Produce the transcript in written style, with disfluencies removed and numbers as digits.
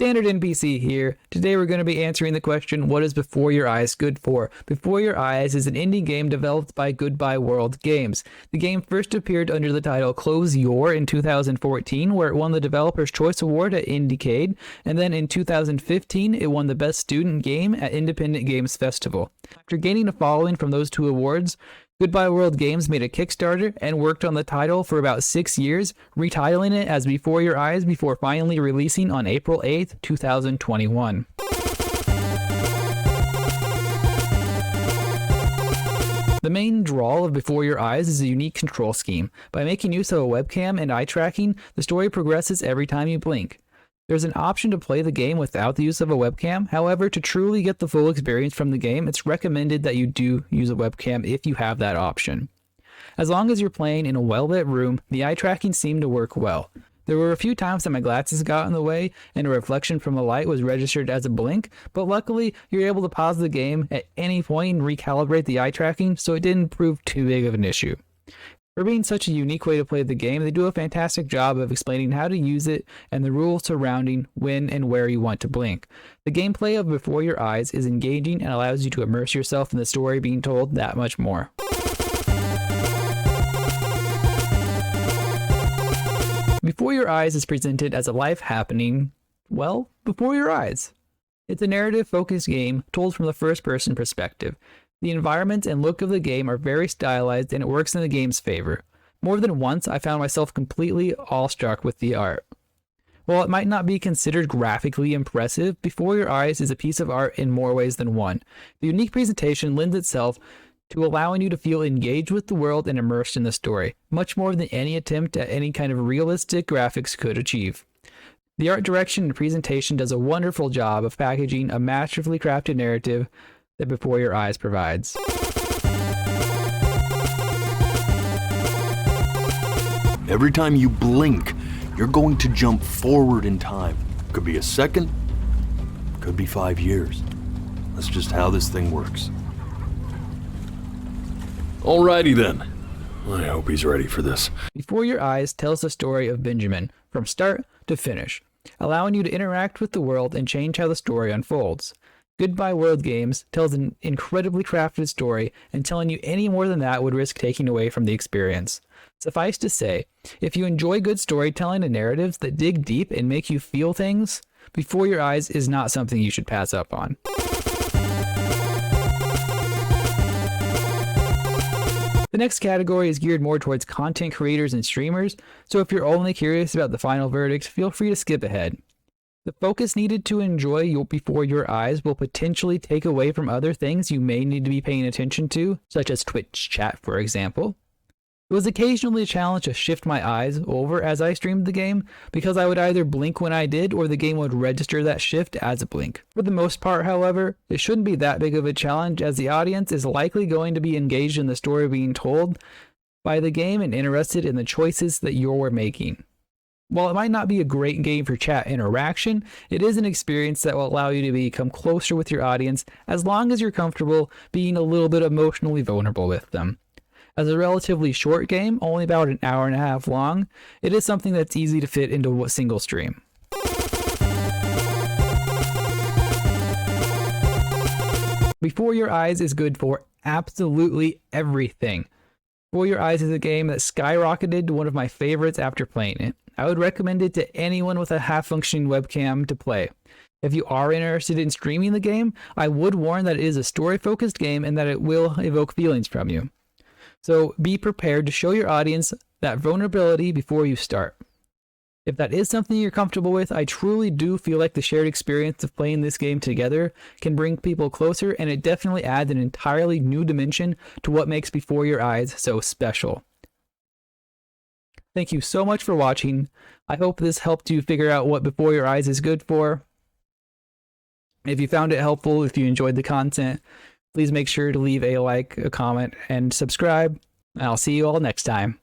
Standard NPC here. Today we're going to be answering the question, what is Before Your Eyes good for? Before Your Eyes is an indie game developed by GoodbyeWorld Games. The game first appeared under the title Close Your in 2014, where it won the Developer's Choice Award at Indiecade, and then in 2015 it won the Best Student Game at Independent Games Festival. After gaining a following from those two awards, GoodbyeWorld Games made a Kickstarter and worked on the title for about 6 years, retitling it as Before Your Eyes before finally releasing on April 8th, 2021. The main draw of Before Your Eyes is a unique control scheme. By making use of a webcam and eye tracking, the story progresses every time you blink. There's an option to play the game without the use of a webcam. However, to truly get the full experience from the game, it's recommended that you do use a webcam if you have that option. As long as you're playing in a well-lit room, the eye tracking seemed to work well. There were a few times that my glasses got in the way and a reflection from a light was registered as a blink, but luckily you're able to pause the game at any point and recalibrate the eye tracking, so it didn't prove too big of an issue. For being such a unique way to play the game, they do a fantastic job of explaining how to use it and the rules surrounding when and where you want to blink. The gameplay of Before Your Eyes is engaging and allows you to immerse yourself in the story being told that much more. Before Your Eyes is presented as a life happening, well, before your eyes. It's a narrative-focused game told from the first-person perspective. The environment and look of the game are very stylized and it works in the game's favor. More than once, I found myself completely awestruck with the art. While it might not be considered graphically impressive, Before Your Eyes is a piece of art in more ways than one. The unique presentation lends itself to allowing you to feel engaged with the world and immersed in the story, much more than any attempt at any kind of realistic graphics could achieve. The art direction and presentation does a wonderful job of packaging a masterfully crafted narrative that Before Your Eyes provides. Every time you blink, you're going to jump forward in time. Could be a second, could be 5 years. That's just how this thing works. Alrighty then. I hope he's ready for this. Before Your Eyes tells the story of Benjamin, from start to finish, allowing you to interact with the world and change how the story unfolds. GoodbyeWorld Games tells an incredibly crafted story, and telling you any more than that would risk taking away from the experience. Suffice to say, if you enjoy good storytelling and narratives that dig deep and make you feel things, Before Your Eyes is not something you should pass up on. The next category is geared more towards content creators and streamers, so if you're only curious about the final verdict, feel free to skip ahead. The focus needed to enjoy Before Your Eyes will potentially take away from other things you may need to be paying attention to, such as Twitch chat, for example. It was occasionally a challenge to shift my eyes over as I streamed the game, because I would either blink when I did or the game would register that shift as a blink. For the most part, however, it shouldn't be that big of a challenge, as the audience is likely going to be engaged in the story being told by the game and interested in the choices that you're making. While it might not be a great game for chat interaction, it is an experience that will allow you to become closer with your audience as long as you're comfortable being a little bit emotionally vulnerable with them. As a relatively short game, only about an hour and a half long, it is something that's easy to fit into a single stream. Before Your Eyes is good for absolutely everything. Before Your Eyes is a game that skyrocketed to one of my favorites after playing it. I would recommend it to anyone with a half-functioning webcam to play. If you are interested in streaming the game, I would warn that it is a story-focused game and that it will evoke feelings from you. So be prepared to show your audience that vulnerability before you start. If that is something you're comfortable with, I truly do feel like the shared experience of playing this game together can bring people closer, and it definitely adds an entirely new dimension to what makes Before Your Eyes so special. Thank you so much for watching. I hope this helped you figure out what Before Your Eyes is good for. If you found it helpful, if you enjoyed the content, please make sure to leave a like, a comment, and subscribe. I'll see you all next time.